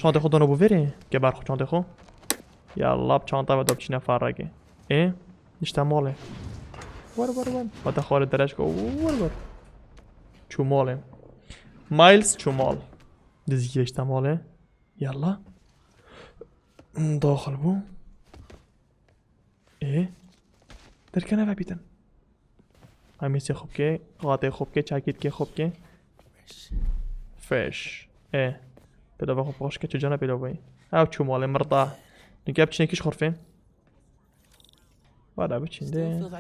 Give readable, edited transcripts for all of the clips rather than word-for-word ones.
چانته خود دانو بویری که برخو چانته خو یالا چانته و داب چینه فرقه اشتماله ور و دخال درش کو ور چوماله مايلز شمال دزي اشتماله يلا داخل بو دركنا بابيتن هميسي خوب كي غاطي خوب كي چاكيت كي خوب كي فش بدا بخوب باش كي تجانا بدا بي او شماله مرضاه نجاب چنه كيش خرفين ودا بچنده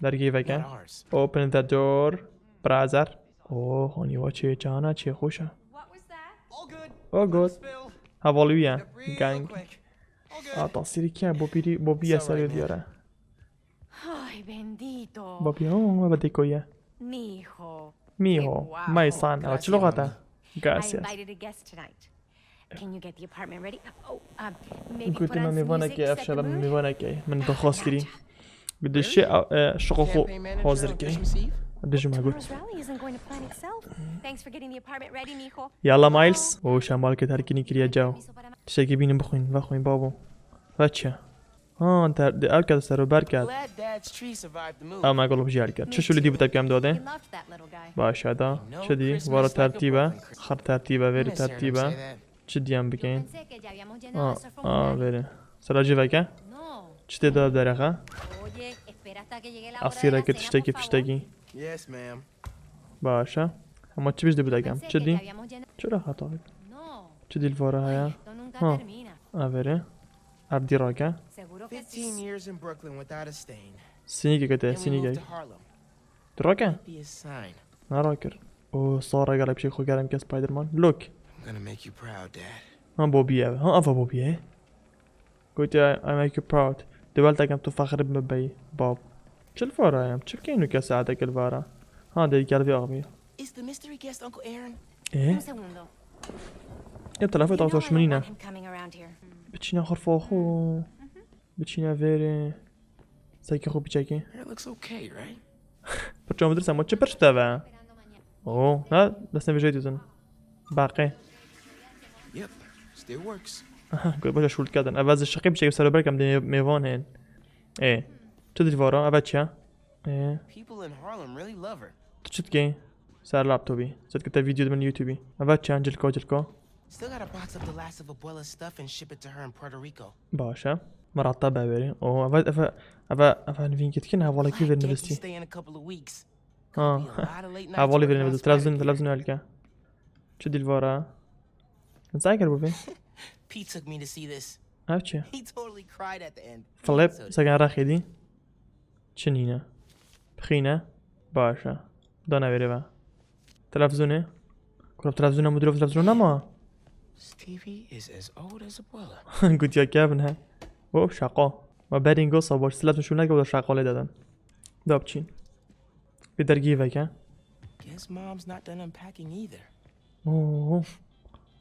درگی وگه open the door brother اوه هونیوا چه جانا چه خوشه او گود حوالویه گنگ تاثیری که بوبی اثر دیاره بوبی ها بده کویه میهو مایسان او چه لغته گاسیس قلت ما میوانه که افشل میوانه که من درخواست کردی بدش شغل خو حاضر کی بدش ما قلت يلا مايلز او شمال که ترکینی کریه جاو تشکی بینیم بخوین بابو بچه انت الکد سر بر کرد ما قلب جال کرد چه شولی دی بتاب کم داده باشه دا شدی وارا ترتیبه خر ترتیبه وری ترتیبه چه دیم بکن بره سراجی وکه چه داد درخه اخیرا که تشتکی پشتکی باشه اما چی بیشتر بودم چه دی چرا خطا بود چه دیل واره هیا بره عبدی راکه سینی که کته سینی که راکه نه راکر او سارا قلب شيء خو قرم كسبايدرمان لوك I'm gonna make you proud, Dad. بوبيه افا بوبيه قلت I make you proud دولتك تو فخر بمبي باب چه الفاره چه كاينو كساعدك الفاره دي قلبي اغبي Is the mystery guest Uncle Aaron? تلفت تعطوش منينا بتشينا خرفو خو بتشينا فيري سايكي خو بيجاكي It looks okay, right? برجع مدرسة ما تشبرش تابع ها بس نفجيت يزن باقي Yep, still works. قول باش شولت كادن أباز الشقيب شيء يسألوا بركم دي ميفون هين تدري فورا أباتشا People in Harlem really love her. تشت كي سار لابتوبي صدق كتا فيديو من يوتيوبي أباتشا جلكو Still gotta box up the last of Abuela's stuff and ship it to her in Puerto Rico. باشا مرتبة بري أبا نفين كتكين هوالا كيف نبستي Stay in a couple of weeks. هوالا كيف نبستي تلفزيون هالكا شو دي الفورا نسايكر بوبي Pete took me to see this. أبتشا He totally cried at the end. فليب ساكن راخي دي شنينة بخينة باشا دانا بري با تلفزيوني كرب تلفزيون مدرو تلفزيون ما Stevie is as old as Abuela. قلت يا كابن هاي شقا ما بعدين قصة باش سلطة شو نقدر شقالة دادن دابتشين بدرجي فيك Guess Mom's not done unpacking either.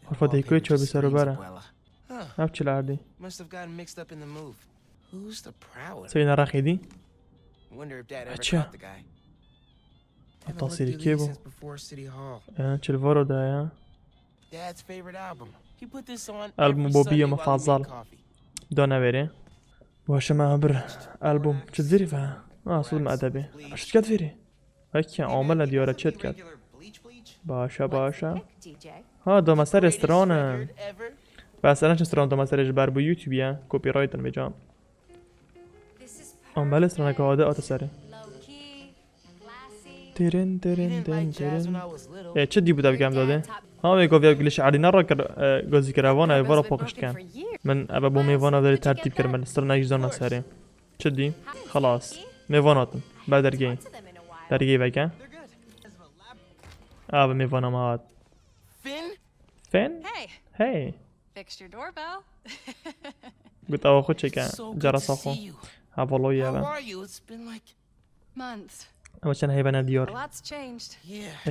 عرفة ديكويت شو بيسارو برا Huh. أبتشي العادي Must have gotten mixed up in the move. Who's the prowler? سوينا راخي دي Wonder if Dad ever Acha. caught the guy. Haven't التصيري looked through these كيبو since before City Hall. تشيلفورو دا يا Dad's favorite album. He put this on ألبوم every بوبية Sunday while he مفضل. made coffee. دونا بري واش ما بر ألبوم تديري فيها صدق أدبي اش تكديري هيك عملنا ديارة شت كات باشا هذا مسار رستوران Record ever? بس أنا رستوران ده مسار إجبار بو يوتيوب يا كوبي رايت المجام عمل رستوران كهذا أتسرع تيرن Didn't like jazz when I was little. چه دی بوده بگم داده میگفت یا گلیش علی نرا گازی کروانه وارا پاکش کن من ابا بو میوانا داری ترتیب کردم من استر نجزان نسریم چه دی خلاص میواناتم بعد درگی بگم ابا میوانم هات Finn? فين Hey, هی fixed your doorbell. قلت او خود چکن So good to جرس اخو see you. هوالوی How ابا are you? It's been like... Months. اما چن هیبن A دیار lot's changed. Yeah.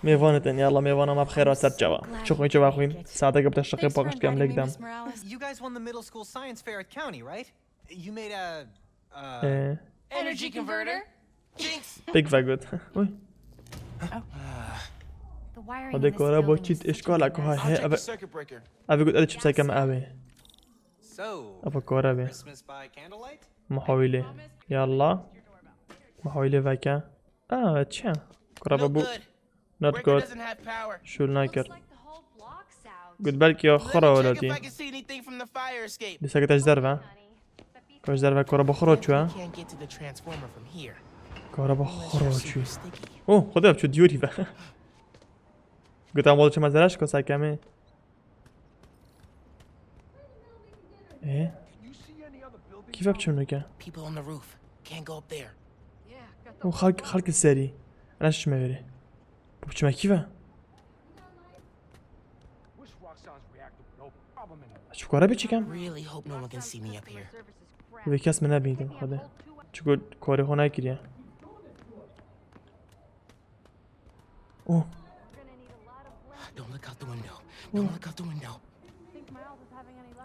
میوانتن یالا میوانم بخیر و سر جوا چه خوین چه بخوین ساعته قبل تشتقي Thanks for پاکش کم inviting me, لقدم Miss Morales. You guys won the middle school science fair at County, right? You made a Energy converter? Jinx! بیگ و گود The wiring هذا in this كهرباء building is تشيت such a إشكالك mess. هاي I'll هي check the circuit breaker. أبي قلت أدي شبسة كم أبي So, أبا كهرباء Christmas by candlelight? محاولة يلا محاولة فاكا تشا No كهرباء بو good. not Breaker good doesn't have power. شو الناكر Looks like the whole block's out. قلت بالك يا Let خرا me check if ولدي I can see anything from the fire escape. لسه كنت أجدرفة كوش درفة كهرباء خروج شو We can't get to the transformer from here. كهرباء Unless you're خروج شو super sticky. اوه خدها بشو ديوتي فا قلت أنا شو ما زرعش كوسا كامي إيه كيف بتشو نكا People on the roof. Can't go up there. هو خلق السري أنا شو ما غيري بتشو ما كيفه شو كهرباء شي كام Really hope no one can see me up here. إذا كاس من أبيدم خده شو كوري هنا كريا اوه Don't look out the window. Don't look out the window.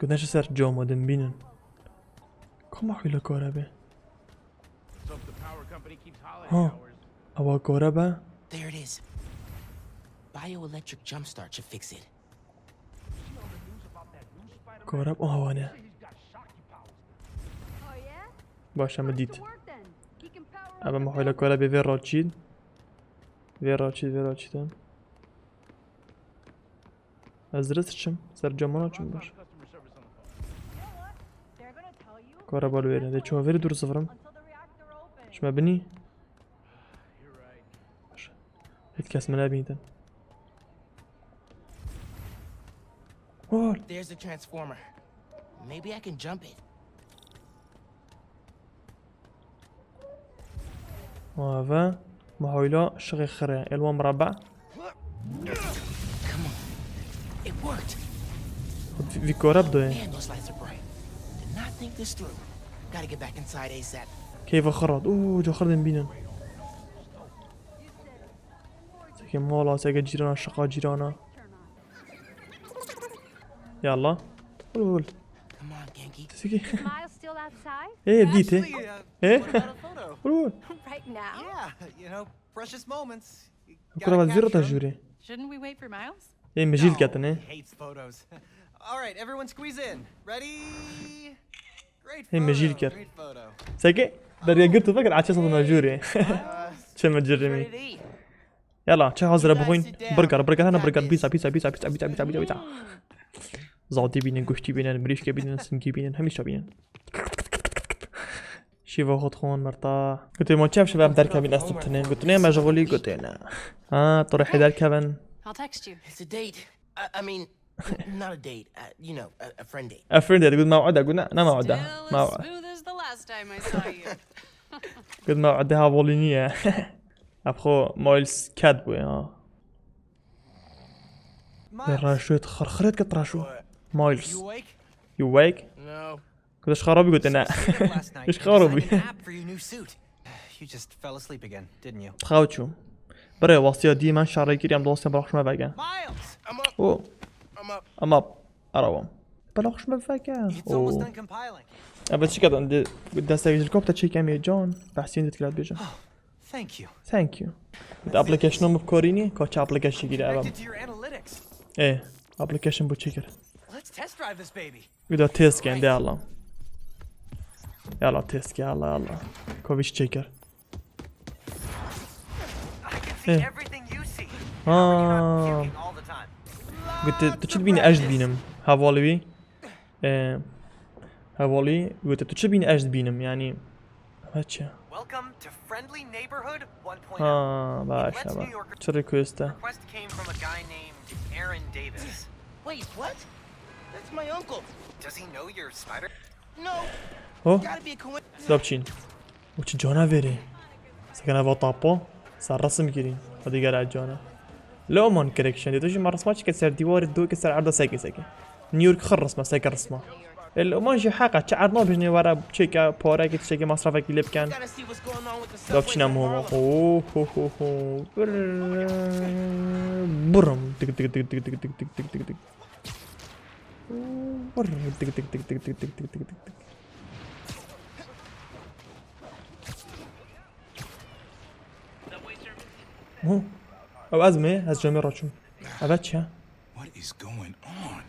قلنا شو صار جو مودن بينن كم حيلة كهرباء ها أبغى كهرباء There it is. Bioelectric jumpstart should fix it. كهرباء هوانا باش مديت أبغى محاولة كهرباء في راتشيد في أزرتشم سر جمانا چم باش كهرباء الويرة ده شو فيري دور صفرم شو ما بني يتكاس من أبيدن وار There's the transformer. Maybe I can jump it. وهذا محاولة شغل خرا الوا مربع Come on. It worked. في كهرباء ده Man, those lights are bright. Did not think this through. Gotta get back inside ASAP. كيف خرط اوه جو خردن بينن سكي مولا سكي جيرانا شقا جيرانا يلا قول Come on, Genki. سكي Miles still outside? ايه بديت Actually, ايه what about a photo? قول Right now? Yeah, you know, precious moments. You كل gotta ما زيرو capture 'em. تجوري Shouldn't we wait for Miles? ايه مجيل No, كاتن he ايه hates photos. All right, everyone squeeze in. Ready? Great Hey, photo. مجيل كات. Great photo. سكي دريا قلت فكر عاد شو مجوري Uh, شو مجرمي Ready to eat. يلا شو حاضر بخوين برجر هنا برجر بيتزا زعتي بينن قشتي بينن بريشكي بينن سنكي بينن هميشه بينن شيفا خد خون مرتاح قلت ما شاف شباب دار كابين استبتنين قلت ليه مشغولي قلت انا طرحي دار كابن I'll text you. It's a date. I mean, not a date. You know, a friend date. افرد تقول موعدة قلنا انا Still موعدة as موعدة smooth as the last time I saw you. قلت موعدها بولينية ابخو مايلز كاتبو Miles, راشو تخرخرت كتراشو you مايلز awake? يو وايك No. قلت ايش خرابي قلت انا Last night, ايش you خرابي designed an app for your new suit. You just fell asleep again, didn't you? تخاوت شو بري واسطة دي من شعري كريم دوستي بروحش ما باقا Miles, I'm up. اوه I'm up. اما اروم بروحش ما باقا it's almost اوه done compiling. ابد شي كده عندي بدي استيج الكوبتا تشي كامي جون بحسين تتكلات بيجا Thank you. ثانك يو بدي ابلكيشن بكوريني كوتش ابلكيشن كده ابم Connected to your analytics. ايه ابلكيشن بوتشيكر Let's test drive this baby. بدي تيست عندي يلا يلا تيست يلا كوفيش تشيكر I can see Eh. everything you see. اه Puking all the time. قلت تشد بيني اجد بينم هافولي هافولي قلت تشد بيني اجد بينم يعني هاتشا Welcome to Friendly Neighborhood 1.0. باشا شو ريكويستا Request came from a guy named Aaron Davis. Wait, what? That's my uncle. Does he know you're Spider? No. اوه Gotta be a coincidence. دابتشين وش جونا فيري سكنا فوطابو صار رسم كريم هذي قال جونا لو مون كريكشن دي توجي مرة سماتش كسر ديوار الدو كسر عرضه ساكي نيويورك خرس ما ساكر رسمه الأمانجي حقا شعرنا بجني ورا بشيكا بورا كي تشيكي مصرفك اللي بكان Gotta see what's going on with the subway دابتشين in اموما Harlem. اوه هو هو هو برم تك تك تك تك تك تك تك تك تك تك برم تك تك تك تك تك تك تك تك تك اوه او ازمه از جامعه راچون اول چه؟ What is going on?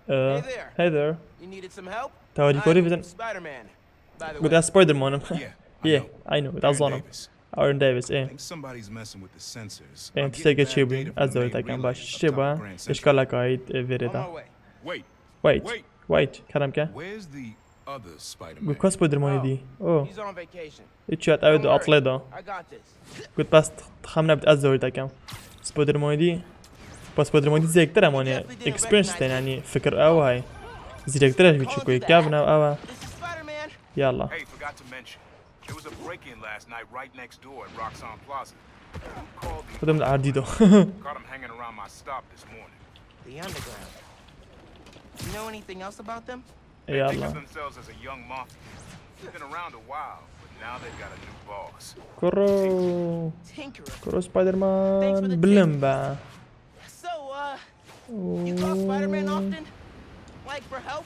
Hey there. Hey there. You needed some help? تواریک کاری I'm بزن. Spider-Man. By the قلت way. از سپایدرمانم. Yeah, Yeah, I know. That's ظالم. آرن دیویس. I think somebody's messing with the sensors. این I'm تیکه getting چی bad بود؟ data از from the داوری main تکم relay باش. up چی top با؟ of Grand Central. اشکال لکایید On ویریدا. my way. Wait. کارم که؟ Where's the other Spider-Man? گفت کاس سپایدرمانی دی. اوه. He's on vacation. هیچ وقت عود اطلع دا. I got this. گفت بس خم نبت از داوری تکم. سپایدرمانی دی. با سپایدرمانی زیکتر امانه اکسپریانس تن یعنی فکر او های. زیکترش بیچو کوی کاف نه او. This is Spider-Man. یالا. Hey, forgot to mention. There was a break-in last night right next door at Roxanne Plaza. Who called the خودم عردی دو. Caught him hanging around my stop this morning. The underground. You know anything else about them? They think of یالا. themselves as a young mafia. They've been around a while, but now they've got a new boss. کرو. Tinkerer. کرو سپایدرمان بلم با. So, you call Spider-Man often? Like for help?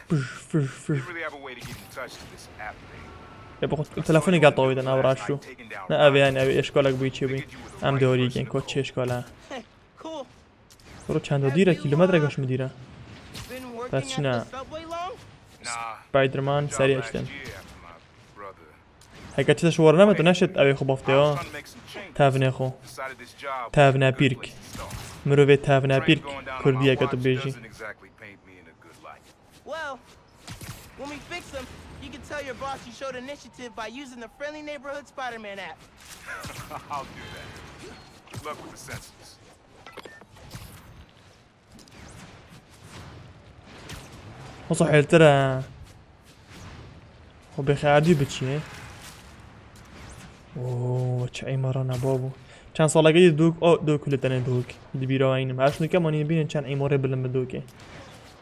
They really have a way to get in touch to this app thing. بخود تلفنی قال طويل انا وراشو لا ابي يعني ابي اشكالك بيچي بي ام دوري كين كوتش اشكالا Cool. برو چند ديره كيلومتر قاش مديره Been working That's at the not- subway long? Nah, سبايدرمان job سريع last اشتن year after my brother. هيك تشش ورنا ما تنشت ابي خبفتي I was اه trying to make some changes. تافني خو Decided this job was تافنا a good بيرك place to start. مروي تافنا Train بيرك going down on my كردية watch كتب بيجي doesn't exactly paint me in a good light. Well, when we fix them, you can tell your boss you showed initiative by using the Friendly Neighborhood Spider-Man app. I'll do that. Good luck with the sensors. وصح ترى وبخيادي بتشي اوه چه ایمارانا بابو چند سالگی دو کلتنه دوک دی بیرا اینم هرشنو که مانی بینن چند ایماره بلم دوکه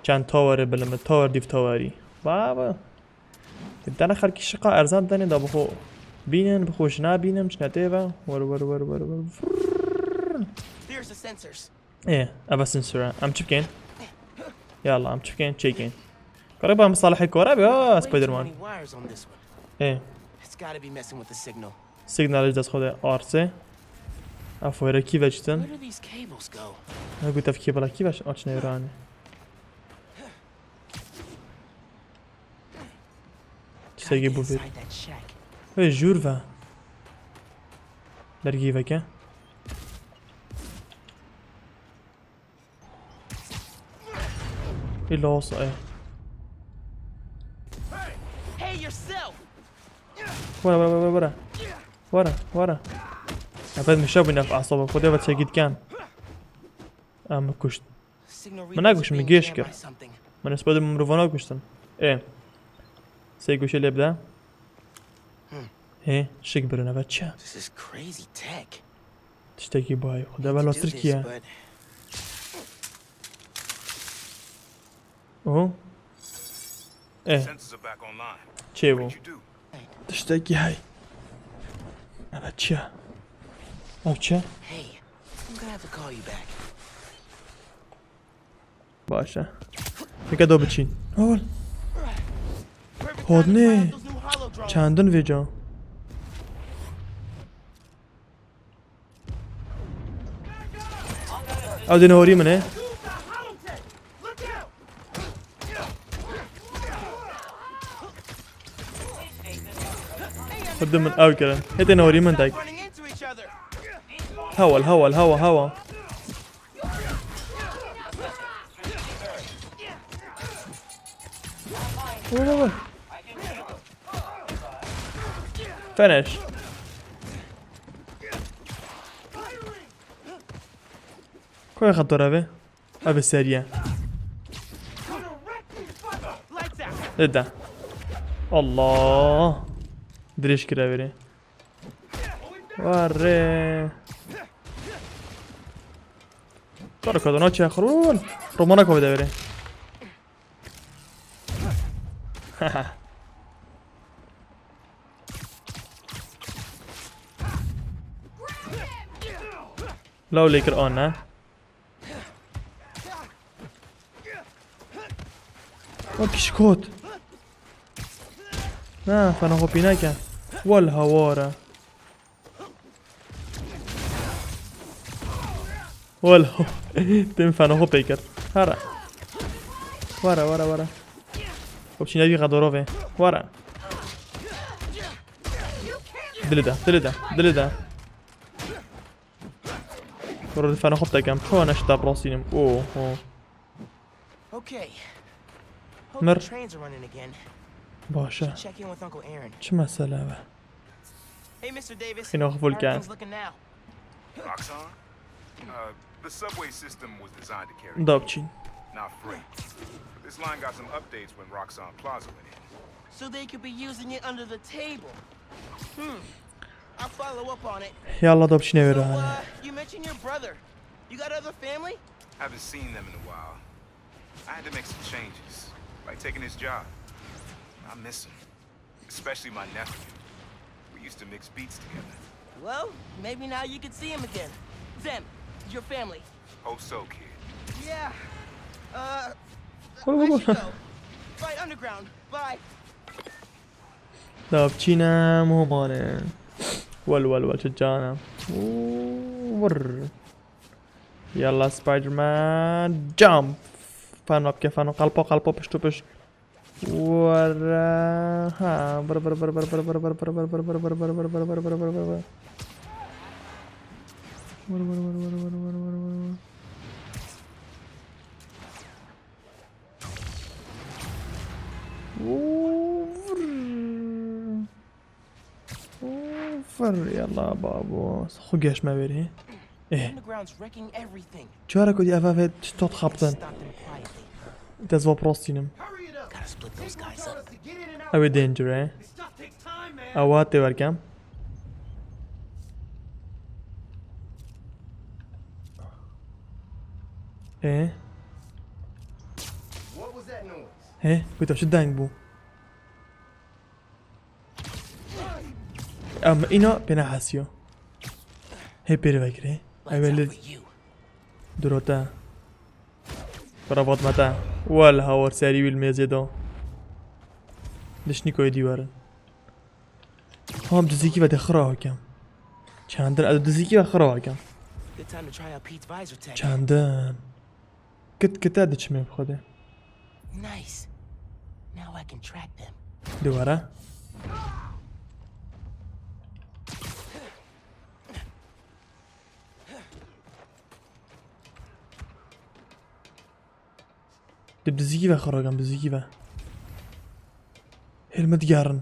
چند تاوره بلم تاور دیف تاوری بابا دانا خلکی شقا ارزان دانه دا بخو بینن بخوش نبینم چنته و ور There's the sensors. ايه ابا سنسورا ام چفكين يلا ام چفكين تشيكين قريبا مصالح الكورة بيا Way too سبايدرمان many wires on this one. ايه It's gotta be messing with the signal. سيجنال دست خود ارسه افوره کی Where وجتن do these cables go? انا قلت افكي بلا كي باش اچ نيرانه Gotta سيجي get بوفيت inside that shack. ايه جورفا درجي فكا الا وصل ايه Hey, yourself! ورا ابد مشابه في اعصابك خدي بس اكيد كان ام كشت Signal ما readings ناقش are من being جيش jammed كده. by something. من سبايدر من روفانا كشتن ايه سيجوش اللي يبدا ايه شك برنا باتشا This is crazy tech. تشتكي باي خدا To بلا do this, تركيا but اوه ايه Sensors are back online. تشيبو What'd you do? تشتكي هاي باتشا باتشا hey, I'm gonna have to call you back. باشا فيك دو بتشين اول Perfect Hold time to try out me. those new holo drones. چندن ویجا او دي نوري منه قدم من او كده هيدا نوري من داك Running into each other. هوا فينيش كوي خطر ابي سريع Lights out. ده الله دريش كده بري وري كارو نوتشي اخرون رومانا كو ده بري لو ليكر اون ها كشكوت فانا هوبيناكا والهوارة ولا تنفع نخو بيكر هرا ورا خب چی نبی قدروه ورا دل ده برو دفع نخو بتاكم شو نشتا براسينم اوه Okay. Hope Mer. the trains are running again. باشا Check in with Uncle Aaron. چه مسئله به Hey, Mr. Davis. خیلی غفول How are کرد things looking now? Roxanne? The subway system was designed to carry دابچین not freight. But this line got some updates when Roxanne Plaza went in. So they could be using it under the table. I'll follow up on it. يلا دابچینه So, برو هنه you mentioned your brother. You got other family? Haven't seen them in a while. I had to make some changes, like taking his job. I miss him, especially my nephew. We used to mix beats together. Well, maybe now you can see him again. Them, your family. Hope so, kid. Yeah. I برو should go. Fight underground. Bye. دابچینم همانه ول شجانم ور يلا سبايدر مان جامب فانو كيفانو قلبو بش ورا ها بر يلا بابو خوقاش ما بيري ايه Underground's wrecking everything. جارك ودي افافت تشتوت خبطن Stop them quietly. تزوا بروستينم Gotta split those guys up. اوي دينجر ايه اواتي وركم ايه ايه بيتو شو دانج بو اما اینا بنا حسیو هی پیره بگیره Lights out اولی for you. دروتا برافوت متا ولا هاور ساري بالميزة دو دشني كوي ديوارن هم دزيكي وده خراه كم چندن ادو دزيكي و خراه كم Good time to try out Pete's visor tech. چندن كت ادش مي بخوده Nice. Now I can track them. دواره دب دزيكي و خراه كم دزيكي و هلمت جارن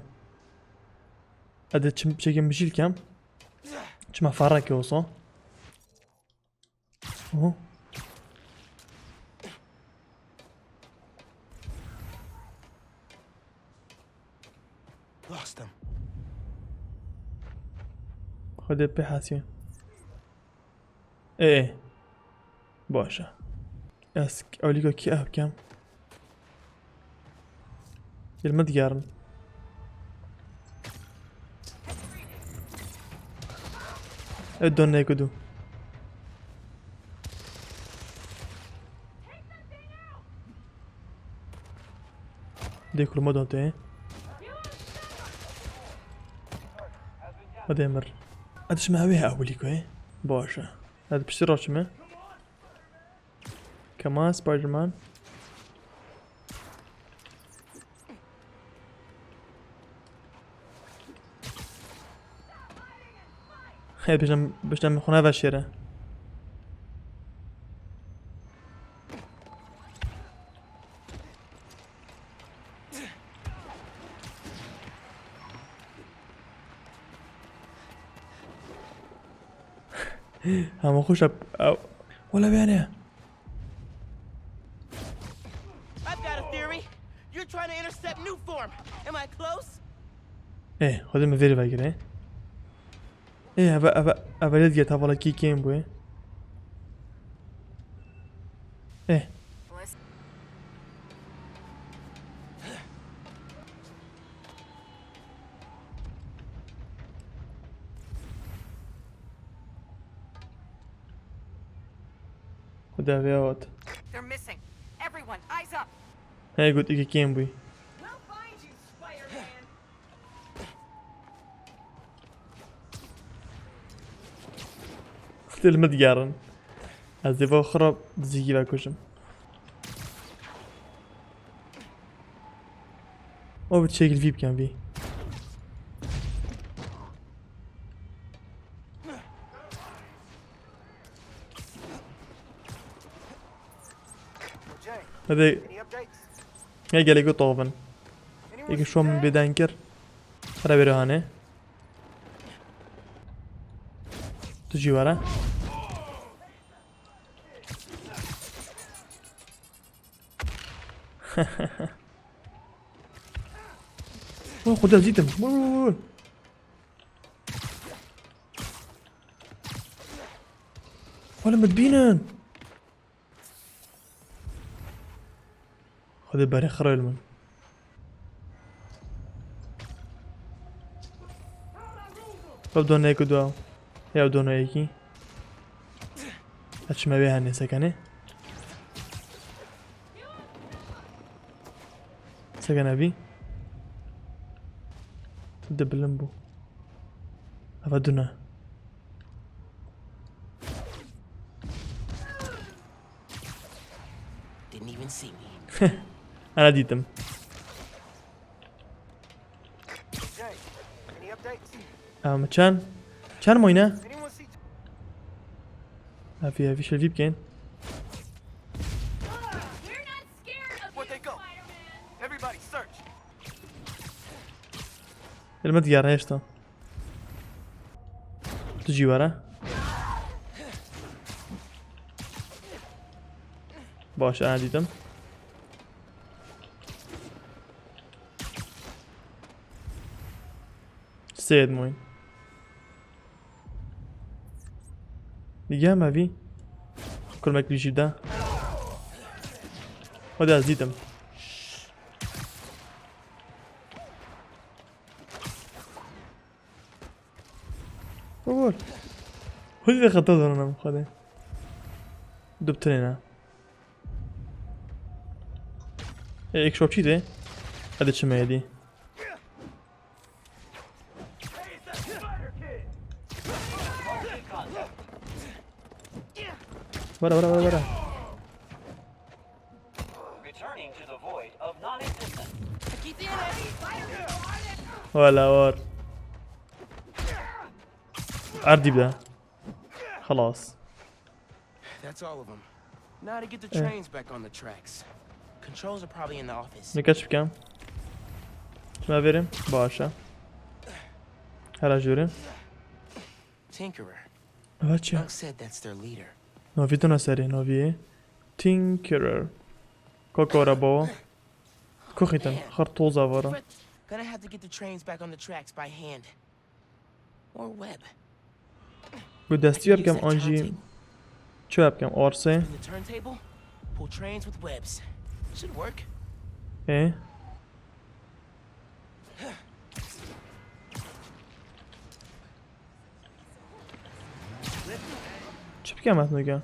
ادو چكم بشيل كم چما فرق يوصو اوه Lost them. خده بحثی ايه باشه اسك اوليكو كي ابكم يلمد جارن ادون نيكدو ديكو المدن تاعي هذا مر هذا اسمها بها اوليكو ايه باشا هذا بشتري رشمه كمان سبايدر مان هي بشتم خونه بشيره هم خوش ولا بيانه I've got a theory. You're trying to intercept new form. Am I close? ايه خذ من فيري باكر ايه ابا يدي تابلا كي كيم بو ايه خذها فيوت They're missing. Everyone, eyes up. هاي قلت إيكي كيم بوي We'll find you, Spider-Man. تلمد جارن از دیوار خراب زیگی و کشم او به شکل وی بکن وی هذا هي قال لي طوفن يجي شو من بدانكر ترى برهانه تجي ورا خدها زيتم ولا مدبينن خذ بالي خرج من بدون هيك دواو يا بدون هيك هاتش ما بيها هني سكنه سكنه بي تدب اللمبو أفادنا Didn't even see me. أنا ديتم ما كان موينة في شو الفيب كاين المديار ايش تو تجي ورا باش انا ديتم سيد موين دیگه هم اوی كل ما يجي ده وده ازيدم بقول هو اللي خطوه انا مخده دبتنينا ايك شو بشيته هذا الشمعة دي برا Returning to the void of non-existence. ولا ور عردي بدا خلاص That's all of them. Now to get the trains back on the tracks. Controls are probably in the office. نكاش بكام ما فيرم باشا هلا جوري Tinkerer. باشا Doug said that's their leader. نوفي تو نسري نوفي تينكرر كوكورا بوا كوخيتن خرطوزة ورا Fred, gonna have to get the trains back on the tracks by hand. Or web. قد دستي بكم انجي شو بكم ارسي In the turntable, pull trains with webs. Should work. ايه شو بكم هاتنوكا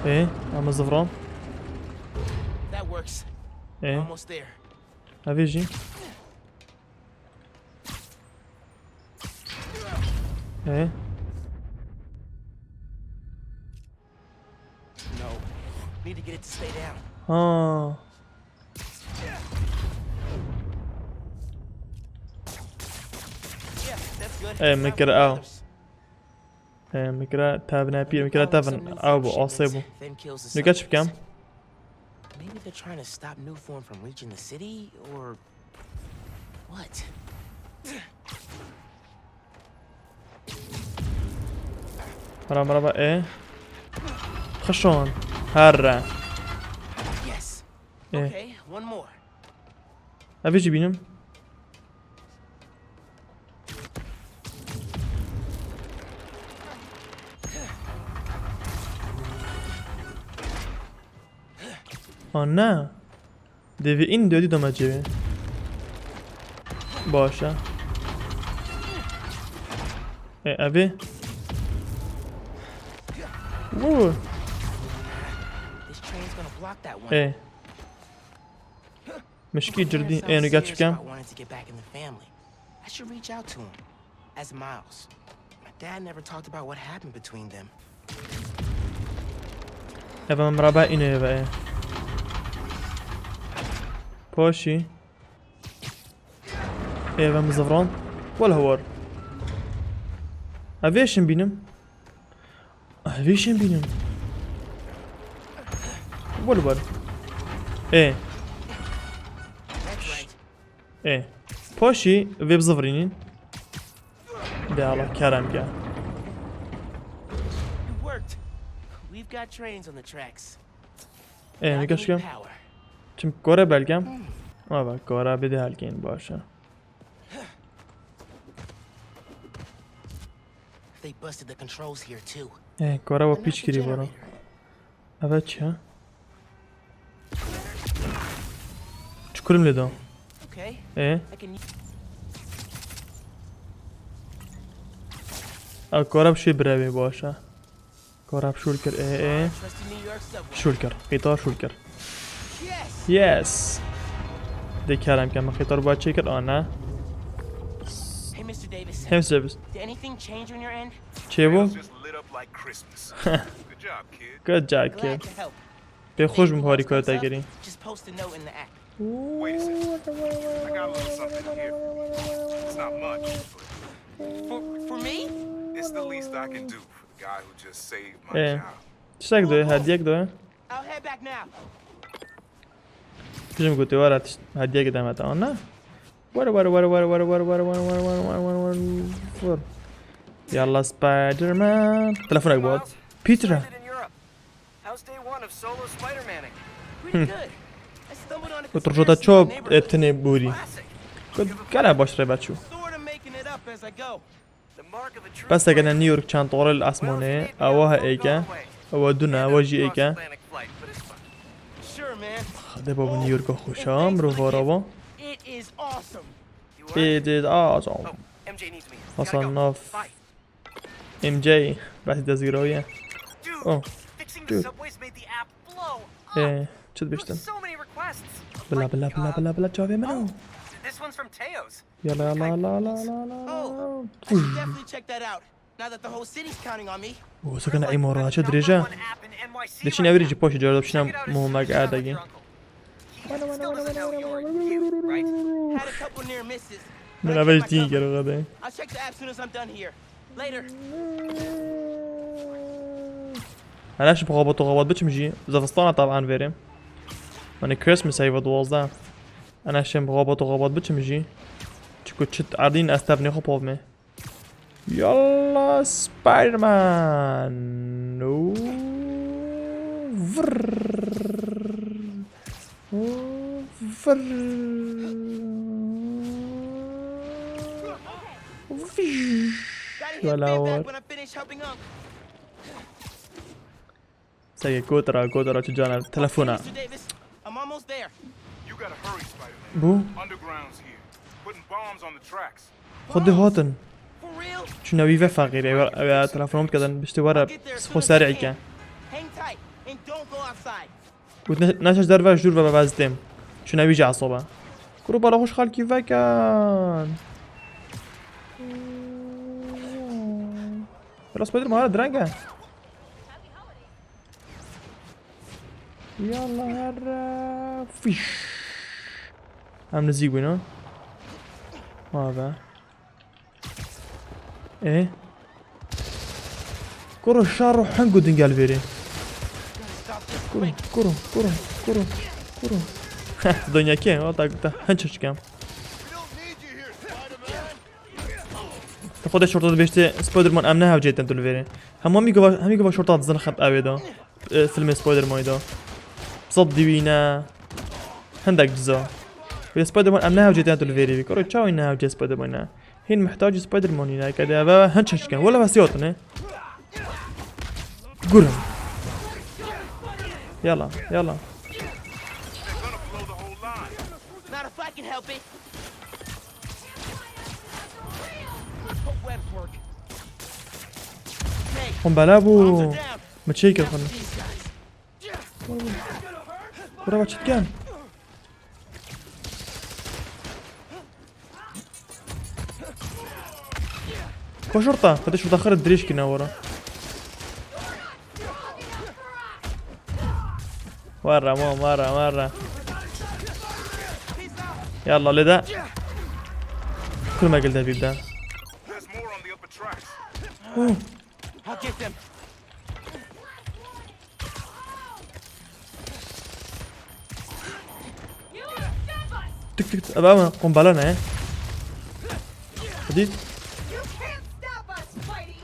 ايه عم الزفران That works. ايه Almost there. افيجي ايه No. Need to get it to stay down. Yeah, that's good. ايه Time for مكر the او others. ايه مكرا تابنا بير مكرا Some تابن new او form بو shipments, اصيبو then kills the نكاتش suburbs. بكم Maybe they're trying to stop new form from reaching the city, or what? مرة ايه خشون هرا Yes. ايه Okay, one more. افيجي بينم نه دیوی این دادی دامجه باشه اوی اوه This train's gonna block that one. ايه مشكي جردي ايه نقاش Sounds serious بكم about wanting to get back in the family. I should reach out to him. As Miles. My dad never talked about what happened between them. اما مربع اینه بقى باشي ايوه مزفران ولا هوار افيشن بينم ولا بار ايه That's right. ايه باشي في بزفرينين بيالا كرم كا It worked. We've got trains on the tracks. ايه Now I نگاش need کم power. چم کاره بلکم آبا کاره بده هلکین باشه They busted the controls here too. ايه کاره با But not پیچ the گیری برا generator. اوه چه چکرم لیدم Okay. ايه I can او کاره بشی بروی باشه کاره بشول کر ايه trust the New York subway. شول کر قطار شول کر Yes. یس دی کردم که من قطار باید چه کرد نه Hey, Mr. Davis. همس جبس Did anything change on your end? چه بو؟ Trails just lit up like Christmas. Good job, kid. گد جاک Glad کد to help. به خوش If anything بمهاری else کار comes up, تگیری Just post a note in the app. Wait a second. I got a little something here. It's not much, but For me? it's the least I can do for the guy who just saved my ايه job. چشتاک دوه هدیه دوه I'll head back now. پیشم گوتی وارد هدیه که دمت آن نه وار یالا سپایدرمان تلفونک بود پیتره Landed in Europe. How's day one of solo Spider-Maning? Pretty good. I stumbled on a کتر شده conspiracy in the چوب neighborhood. اتنی بوری Classic. گره باش ره بچو Sort of making it up as I go. The mark of a true بس اگه fighter. نیویورک چند طور الاسمانه اوه ایکه اوه دونه اوه جی ایکه Cross-Atlantic flight, but it's fun. Sure, man. خده بابا نیویورک خوشم رو وارابا It is awesome. You were? ایدید آزم Oh, MJ needs me. Gotta حسن go. ناف Bye. ام جی بحث دزگیرویه Dude, Oh, fixing dude. the subways made the app blow up. اه چه There بیشتن was so many requests. بلا Like, بلا بلا بلا بلا جاوی منو This one's from Teos. يلا يلا لا لا لا لا Oh, I should definitely check that out. Now that the whole city's counting on me. اوه سكن اي مرة چه Number درجة one app in NYC دشين right اويري now. جي بوش جرب Check شنام it out as مو soon ما as you're قاعد done with اجي your uncle. He still doesn't know you're you, right? Had a couple near misses. But I من kept اول my تيجي cover. كده غدا I'll check the app as soon as I'm done here. Later. علاش بغابط وغابط بتمشي زفستانة طبعا فيري من كريسمس هيفا 12 انا شم بغابط وغابط بتمشي تشكو تشت عارضين استبني خبوب مي يلا سبايدر مان أوه، فر أوه، فر Gotta hit ولا feedback ور when I finish helping Unc. ساقي كوترا تجانا تلفونا Mr. Davis, I'm almost there. You gotta hurry, Spider-Man. بو Underground's here. Putting bombs on the tracks. خدي هاتن For real? شو نبي في فقير يا تلفونهم كذا بشتي ورا سخو سريع كان Hang tight and don't go outside. ونشش در وش دور و ببزدم شو نبي جا عصابة كرو بالا خوش خالكي فكان راس بدر مهارة درنگه يلا هرا فيش هم نزيق بينو هذا ايه كرو الشارو حنقو دنقال فيري كرو دنيا كين والله هنشش كام خودش شرطات بيشتي سبايدرمان امنها وجيتن تقول فيري هم يقوا شرطات زن خط ابدا فيلم سبايدرمان ده صدي بينا هندك جزا في سبايدرمان امنها وجيتن تقول فيري كرو تشاو انها وجي سبايدرمان هين محتاج سبايدرمان هنا كده هنشش كان ولا بس يوتنه قرن يلا They're gonna blow the whole line. Not if I can help it. Hope webs work. Hey, هم بلا bombs بو are down. ما تشيكل Now for خلنا these guys. كرة باتشت كان كو شرطة هذا شرطة خرج دريش كنا ورا مرة يلا لدا كل ما قلت بيبدأ There's more on the upper tracks. I'll get them. تك تك أبقى قنبلة إيه جديد You can't stop us, Spidey!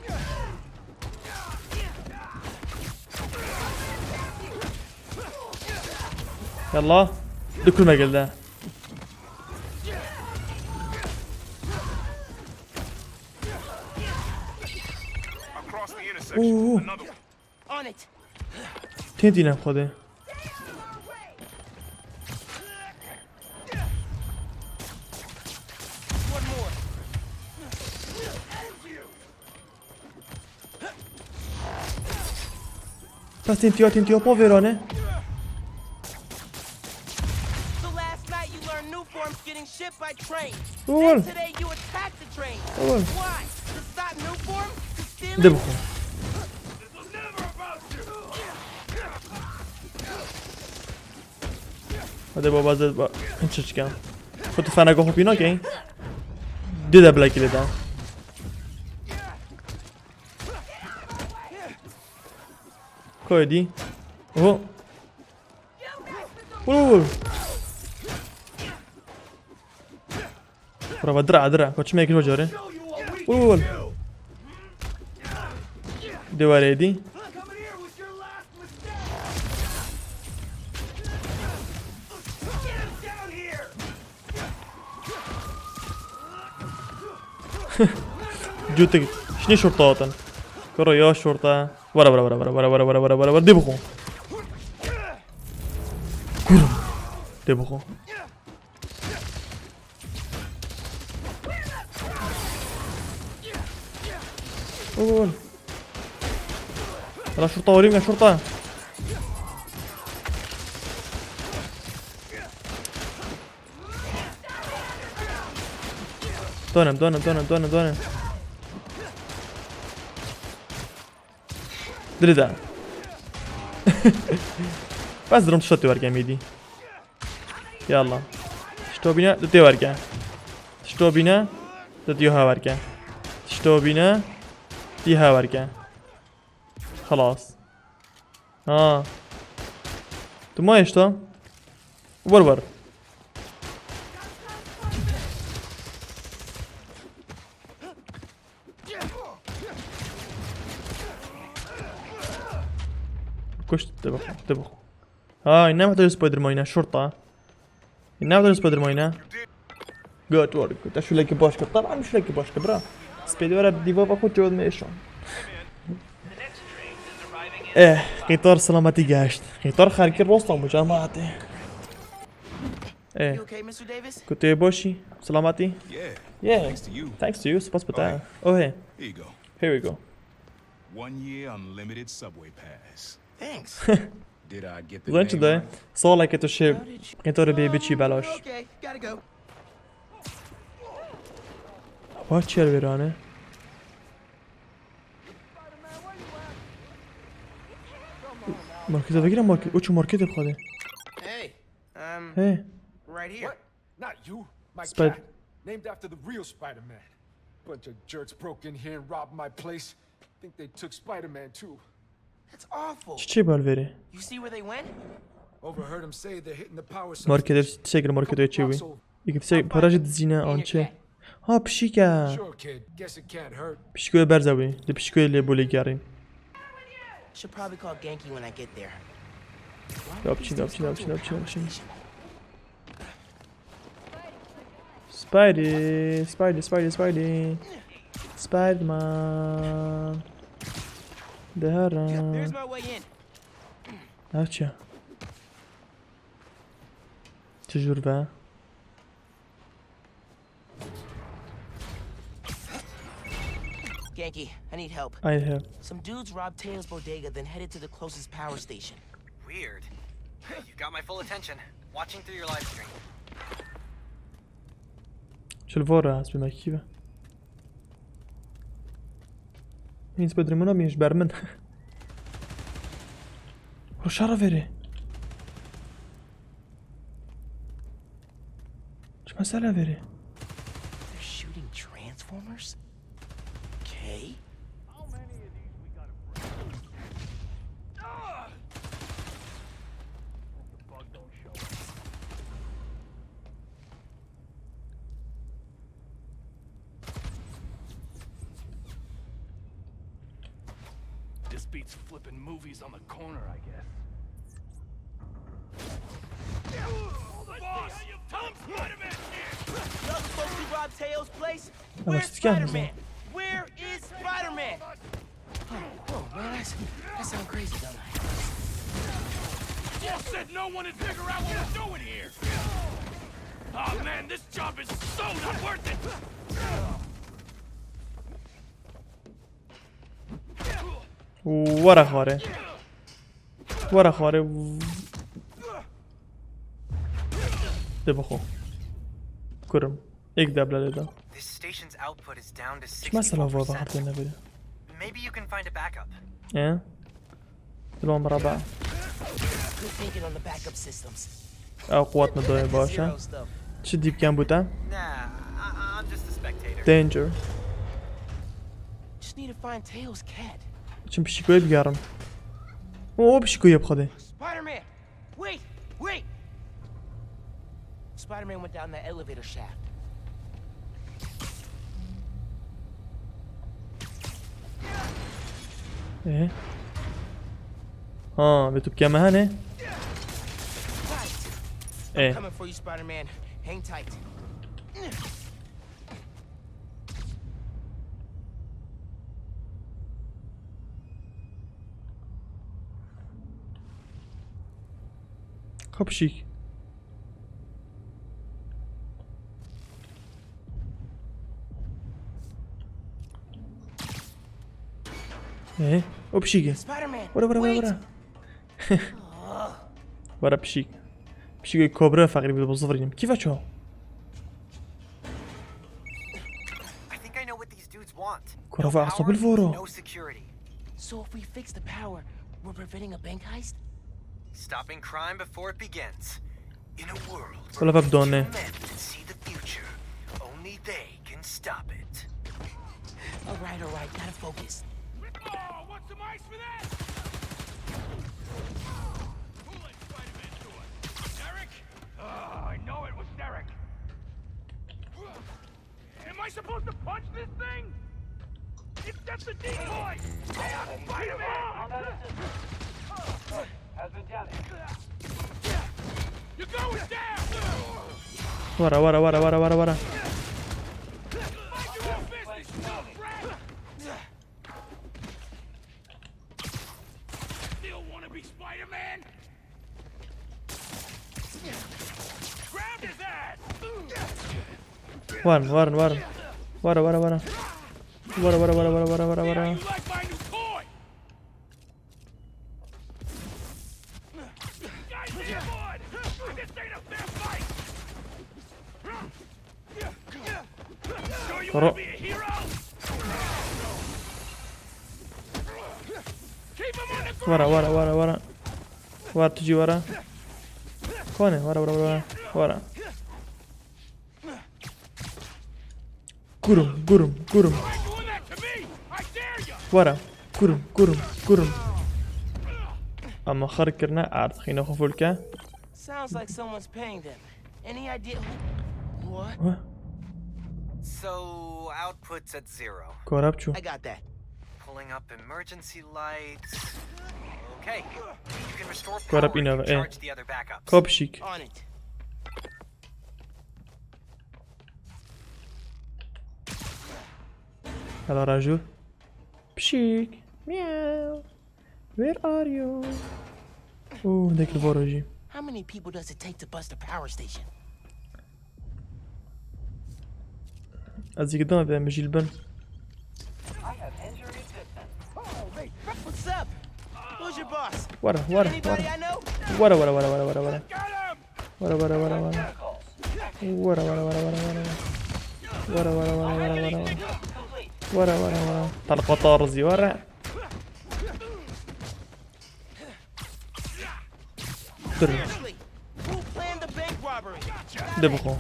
يلا كل ما قلت Across the intersection. Ooh. Another one. On it. تين تين خذه One more. بس تين povero So last night you learned new forms getting shipped by train. Cool. Then today you attacked the train. Cool. Why? To stop new form? To steal it? دبخو هذا بابا زد با انچش کم خود فنگاه خوب اینا که این دیده بلکی لیده که دی اوه اوه برا درع کچ میگی وجاره اوه دواره دی جوتك شنو شرطاتن كرو يا شرطة ورا دي بخو كرو دي بخو قول لا شرطة ورينا شرطة دونم دريدا بس درم تشتي ورقة ميدي يلا شتو بينا دتي ورقة شتو بينا دتيوها ورقة شتو بينا ديها ورقة خلاص تو ما يشتو ور كشت دبخو إنها محتاجة سبايدرمان شرطة إنها محتاجة سبايدرمان جود ورك شو لك باشكا طبعا مش لك باشكا برا سبايدر بدي بابا خود جود ميشون إيه قطار سلامتي جاشت قطار خارج الوسطى مجامعتي إيه You okay, Mr. Davis? كنت بوشي سلامتي Yeah. yeah thanks to you سباس بتاعي oh hey Here you go. here we go 1 year unlimited subway pass. Thanks. Did I get the زين name كده right? صار لك شيء قطار بيجي بلاش Okay, gotta go. واتشر ويرانه ماركت بگیرم مارکت اوچو مارکت بخوده Hey, hey right here. Not you, my Spid- cat. Named after the real Spider-Man. Bunch of jerks broke in here and robbed my place. Think they took Spider-Man too. That's awful. چی بالوری You see where they went? Overheard them say they're hitting the power مارکت substation. تسیگر مارکت Couple چی وی blocks over. یکی تسیگ پراج دزینه آنچه ها پشیکا Sure, kid. Guess it can't hurt. پشیکوی برزاوی دی پشیکوی لیبولی گارین Should probably call Genki when I get there. دابچین سپایدی سپایدرمان دهرم There's my way in. هرچه تجربه Genki, I need help. I have Some dudes robbed Taylor's bodega, then headed to the closest power station. Weird. You got my full attention. Watching through your live stream. شو الفورة حسب ما كيفه این سپایدرمان ها میش بر من روشا وره چه مسئله وره They're shooting transformers? Okay. This beats flipping movies on the corner, I guess. Boss, tell him Spider-Man's here! Y'all supposed to rob Teo's place? أنا Where's استكان Spider-Man? Where is Spider-Man? Oh, man, that sounds crazy, don't I? Boss said no one would figure out what we're doing here! Oh man, this job is so not worth it! ورا خاره ورا خاره ده بخو کرم یک دبله لیدا This station's output is down to چه مسئله واقعا 64%. حتی نبیده Maybe you can find a backup. اه دلوان مربع Good thinking on the backup systems. او قوات نداره باشه Zero stuff. چه دیپ کم بودن Nah, I'm just a spectator. دینجر Just need to find Teo's cat. چون بشیکوی بگرم او بشیکوی بخوده Spider-Man! Wait! Wait! Spider-Man went down that elevator shaft. اه ها به تو بکمه هنه Right. اه Coming for you, Spider-Man. Hang tight. خب شیک اه او بشیکه Spider-Man! برا برا برا wait! برا برا بشيك بشيك كوبرا فقري بالصفرين كيف اشو I think I know what these dudes want. كرة No في أعصاب power, الفورو no security. So if we fix the power, we're preventing a bank heist? Stopping crime before it begins. In a world ولا where ببدون men can see the future, only they can stop it. Alright, gotta focus. Oh, want some ice for that? Who let Spider-Man do it? Derek? Oh, I know it was Derek. Am I supposed to punch this thing? It's just a decoy! Hey, I'm Spider-Man! Has been damaged. You're going down! ورا ورا ورا ورا ورا ورا Mind your own business, you little brat! Still wanna be Spider-Man? Grab his ass! ورا ورا ورا ورا ورا ورا ورا ورا ورا ورا ورا ورا Yeah, ورا you like my new toy! Guys, in blood! This ain't a fair fight! Sure you wanna be a hero? Keep him on the ground! ورا ورا ورا ورا ورا تجي ورا كونه ورا ورا ورا ورا قرم قرم قرم Try doing that to me! I dare you! ورا قرم قرم قرم اما خرج كرنا عاد خينا خفولك Sounds like someone's paying them. Any idea who? What? So output's at 0. كوراب شو I got that. Pulling up emergency lights. Okay, you can restore Got power up in and a- charge the other backups. كوبشيك On it. هلا راجو بشيك مياو Where are you اوه داك الفوروجي How many people does it take to bust a power station? ازيك دوما بدا مجي البن I have injury assistance. What's up? Who's your boss? ورا ورا Anybody I know? ورا ورا ورا ورا ورا ورا Got him! ورا ورا ورا ورا Chemicals. ورا ورا ورا ورا ورا ورا ورا ورا ورا ورا ورا Complete. ورا طلقة طارزي ورا Seriously, who planned the bank robbery? دبخو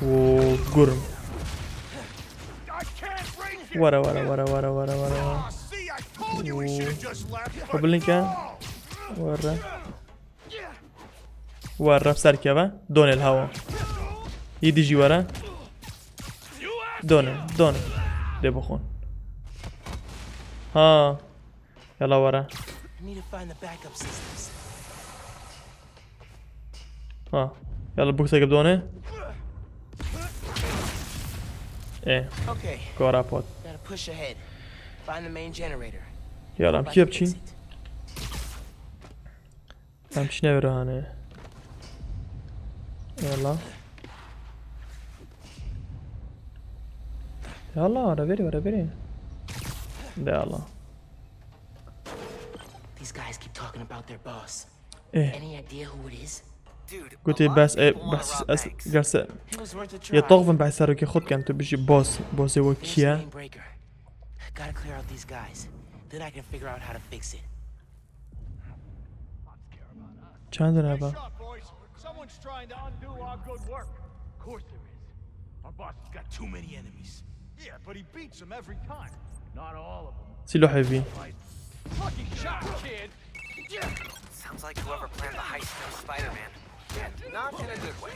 وقرم I can't reach it. ورا See, I told you we should have just left. وبلينكا ورا بسركة با دون الهوا يدي ورا دون دبخون ها يلا ورا I need to find the backup systems. ها يلا بوكس يقب دونه ايه Okay, كورا بود gotta push ahead. Find the main generator. يلا About كيف to fix بشي it. همش نبرو هاني يلا ورا بري ده يلا These guys keep talking about their boss. ايه Any idea who it is? Dude, قلت a lot of بس ايه people wanna بس rob banks. جالس It was worth a try. يطغفن بعد سرك يخد كان تبجي بوس هو Here's the كيا main breaker. Gotta clear out these guys. Then I can figure out how to fix it. چند نبا Shot, boys. Someone's trying to undo our good work. Of course there is. Our boss has got too many enemies. Yeah, but he beats them every time. Not all of them. سيلو حبي Fucking shot, kid. Sounds like whoever planned the heist knows Spider-Man. And not in a good way.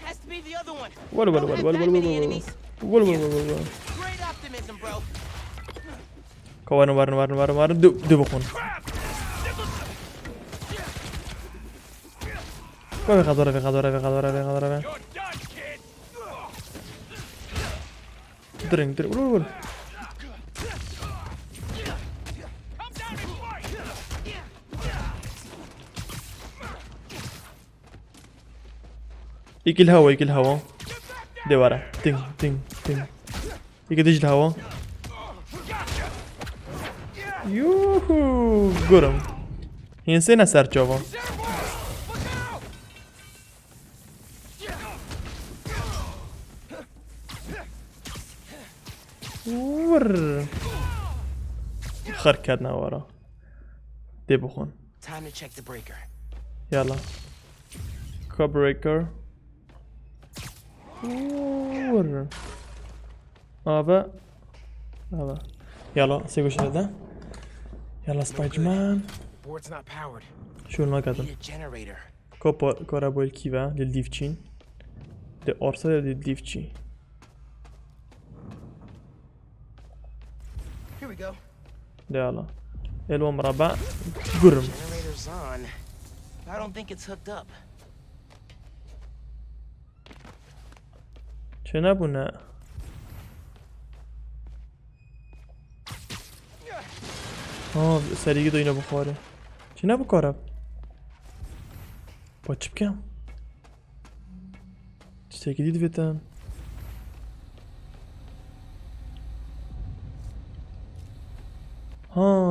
Has to be the other one. ولا Don't have that many enemies. ولا Great optimism, bro. كوان ورن دبخون في غدرة You're done, kid. درين ولا Come down and fight. يجي الهوا دي ورا تين يجي تيجي الهوا يوهو قرم ينسينا سرچوبا ور خركدنا ورا دي بخون Time to check the breaker. يلا كوبريكر ور ابا يلا سيبو هذا يلا سبايدرمان Board's not powered. شو المقدم Need a generator. كورابو الكيفا للديفشين دي أرسل للديفشي Here we go. ده يلا الو مربع قرم Generator's on. I don't think it's hooked up. شنبونا سریع دو اینو بخوره چی نبو کارب با چی بکم چی دید بیتن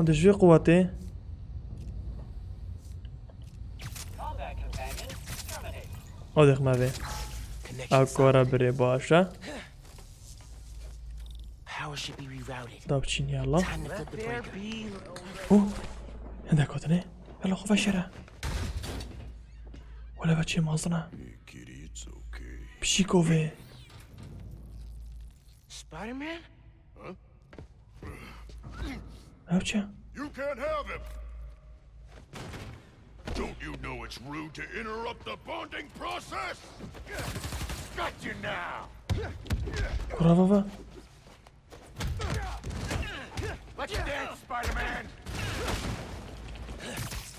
دجوی قوته Combat companion terminated. آدخ موه او Connection's کارا بره باشه Power should be rerouted. داب چین یلا Time to flip the breaker. اوه عندك وطنه يلا خو فشرة ولا بچه مازنه بشي كوفي Spider-Man? هاوچه You can't have him. Don't you know it's rude to interrupt the bonding process? Got you now. كورا بابا Let's dance, Spider-Man.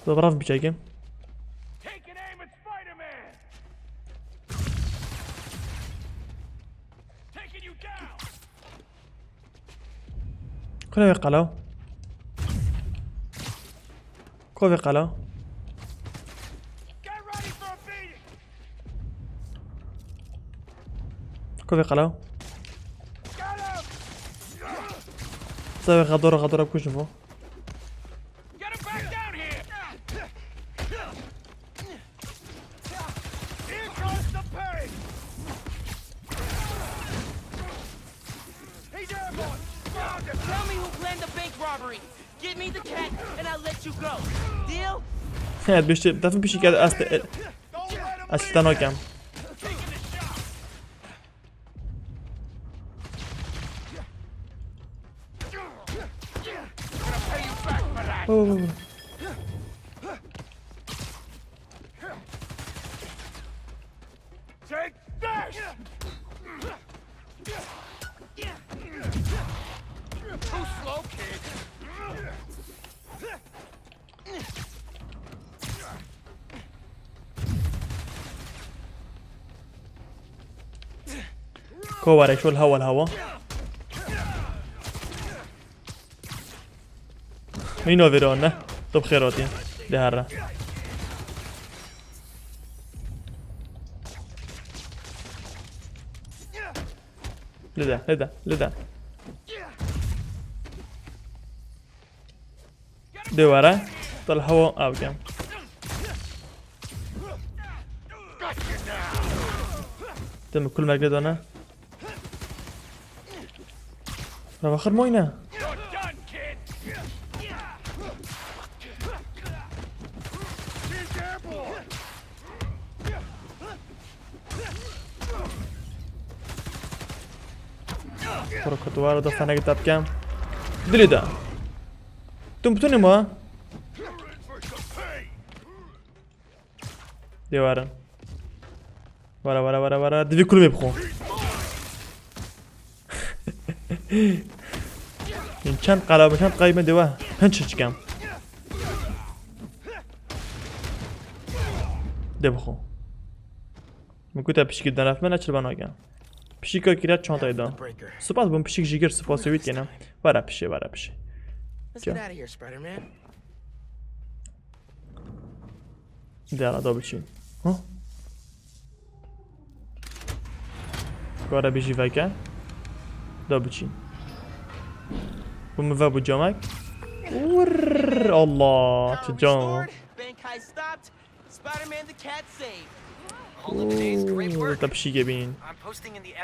برافو بيجاكم Take an aim at Spider-Man. Taking you down. كله يقلو كوفي قلو Get ready for a beating. كوفي قلو Get him. صاير غدورة بكوشنفو Get him back down here. Here comes the pain. He's me the cat, and I'll let you go. Deal? Evet bir defa bir şey geldi asitten okuyam. Take that! Too slow, kid. كوارع شو الهوا مينو فيرونا طب خيراتي دهرة لدا دوارة طل هوا اوكي تم كل ما قد انا راه اخر موينه كروكوتوار ده فانا كتاب كام دلي ده تمتوني ما ديوارن ورا دبي كل بيبخو این چند قلابه چند قایمه دوه هنچه چکم ده بخو مگوتا پیشکی دنف من اچل بناگم پیشیکا کیرد چانتای دا سپاس بون پیشیک جیگر سپاسویت کنم ورا پیشه Let's get out of here, Spider-Man. دیانا دا بچین گارا بیجی وکن دا بچین بوم و جامک ور الله چه جام تا پیشی بین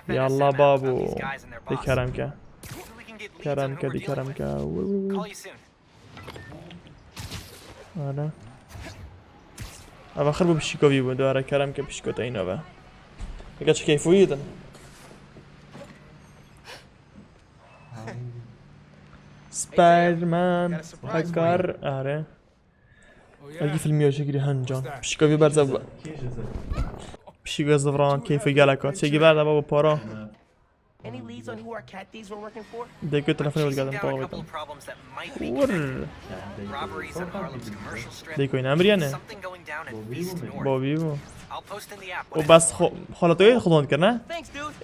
یا الله بابو دی کرم که آره اواخر بو پیشیکاوی بود داره کرم که پیشیکاتا اینا و اگه چه کیفویی دن سپایدرمان اگر آره اگه فیلمی شکلی هنجان پیشیکاوی برزا پیشیکا زفران کیفوی گلکات چه برده بابا پارا Any leads on who our cat thieves were working for? دیگه تلفنی بود گردم طاقه بیتم ور دیگه این امریه نه بابی بو و بس خالتوی خودان کرد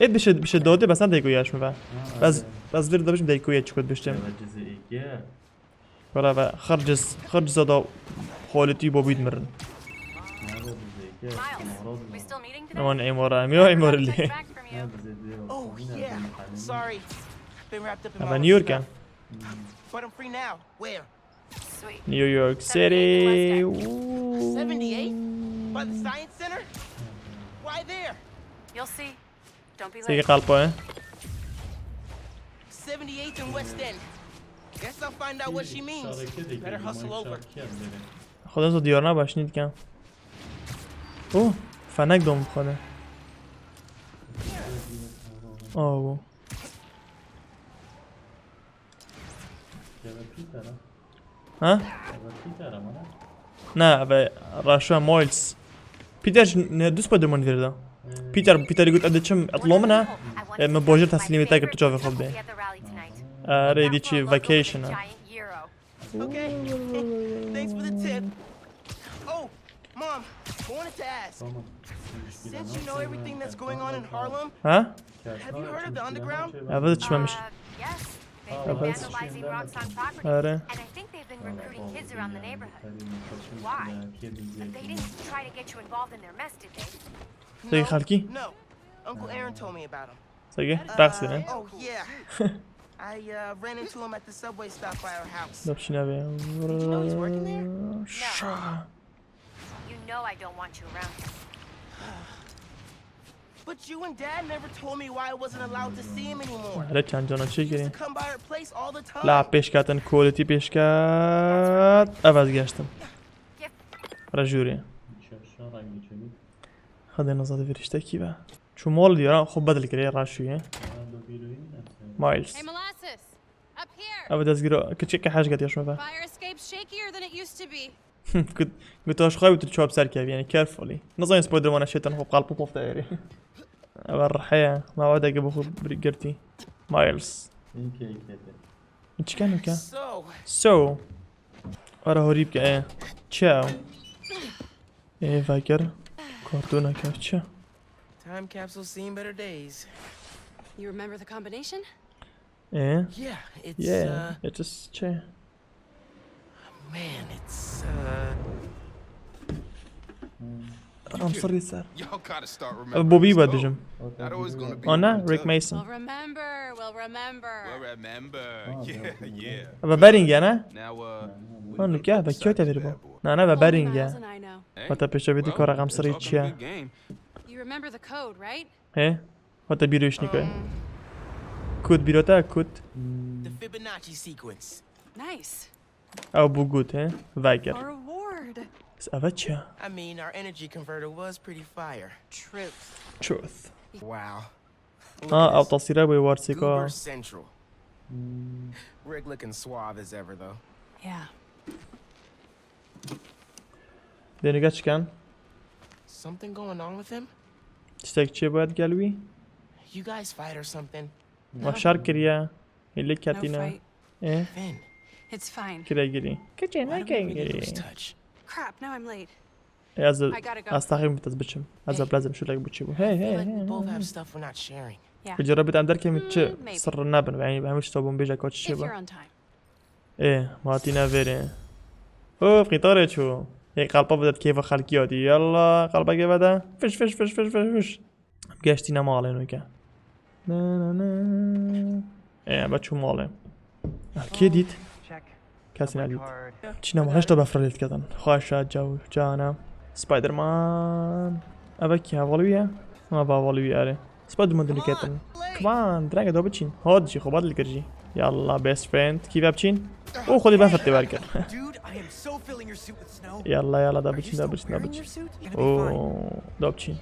اید بشه داده بس نه دیگه یاش میبه بس ویر داشتم دیگه یه چکود بشتم برای و خرج زدا خالتی بابید مرن امان ایماره میو ایماره لی Oh yeah. Sorry. Been wrapped up in اما my نیویورک stuff. But I'm free now. Where? نیویورک سیتی 78? By the Science Center? Why there? You'll see. Don't be سیگه late. قلبه 78th and West End. Guess I'll find out what she means. Better hustle over. خدا تو دیار نباشنید کم اوه فنک دوم خونه آو ها نه و راشوا مايلز بيتر ندوس سبايدرمان فيردا بيتر يقول قد كم اطلع منها من بوجر تسليمي تاكل تشوف خبدي ريدي شي فاكيشن Okay. Thanks for the tip. Oh, Mom, I wanted to ask. Since you know everything that's going on in Harlem, ها have you heard of the underground? هذا تشمش Yes. They've been vandalizing Roxxon property. آره And I think they've been recruiting kids around the neighborhood. Why? They didn't try to get you involved in their mess, did they? سيجي خالكي No. Uncle Aaron told me about him. سيجي رقصي نه Oh, yeah. I ran into him at the subway stop by our house. دبش نبي You know he's working there? You know I don't want you around here. But you and Dad never told me why I wasn't allowed to see him anymore. هلا چند جانا چی He used گیری؟ to come by our place all the time. لا پیش کاتن کوالتی پیش کات عوض گشتم رجوری خدي نظري في رشتكي بقى شو مول دي خب بدل كده راشوية مايلز Hey, Molasses! Up here! أبدا أزجرو كتشيك حاجة قد يشوف بقى Fire escape's shakier than it used to be. قلت واش خايب تشوف بسركة يعني كيرفولي نظري سبايدرمان الشيطان هو قلبه بوف دايري الرحية ما عاد أجيب أخو بريجرتي مايلز إيش كانوا كا سو أرى هريب كا إيه تشاو إيه فاكر كارتونا كافتشا Time capsule seen better days. You remember the combination? إيه Yeah, it's yeah it's just che man, it's I'm sorry sir Y'all gotta start remembering. بوبي this بدجم code. Not always gonna be. أنا what we ريك took. ميسون We'll remember. We'll remember. We'll remember. Yeah. أبا بارينج أنا Now, أنا كيا بكيو تدريبه أنا أبا Only بارينج Miles يا and I know. وتا بيشو بدي كورة رقم صريح شيا You remember the code, right? إيه وتا بيروش نيكوي كود بيروتا كود the Fibonacci sequence. Nice. أو بوجود إيه Our فايكر reward. بس أفتشا I mean, our energy converter was pretty fire. Truth. تروث Wow. Look أو at this. تصيرة بيوارسيكو Goober Central. Rick looking suave as ever, though. Yeah. ديني قاتش كان Something going on with him? تشتاك شي بواد قالوي You guys fight or something? وفشار كريا اللي No كاتينا fight. إيه Finn, It's fine. كده يجري كتشينا why do we كده really يجري lose touch? Crap, now I'm late. از I gotta go. استخدم بتثبتشم از لازم شو لك بتشيبو I هي feel هي like we both هي have stuff we're not sharing. Yeah. جربت عندك كم maybe. صر النابن يعني بعملش توبون بيجا كوتش If شيبا you're on time. ايه ماتينا فيري اوف قطارة شو هي قلبه بدت كيف خلقياتي يلا قلبه كيف بدا فش فش فش فش فش فش بقاشتينا مالين وكا نا نا نا ايه بتشو مالين كيديت كاسي ناديت تشينا ما هشتا بفرلت كدن خاشا جو جانا سبايدر مان ابكي هاولويا ما باولويا اره سبايدر مان دوني كتن كمان درانك دو بتشين هاد جي خوباد الكرجي يلا بيست فريند كيف ابتشين او خدي بفتي باركر Dude, I am so filling your suit with snow. يلا يلا Are you دابتشين still دابتشين wearing your دابتشين suit? You're gonna be fine. اوه دابتشين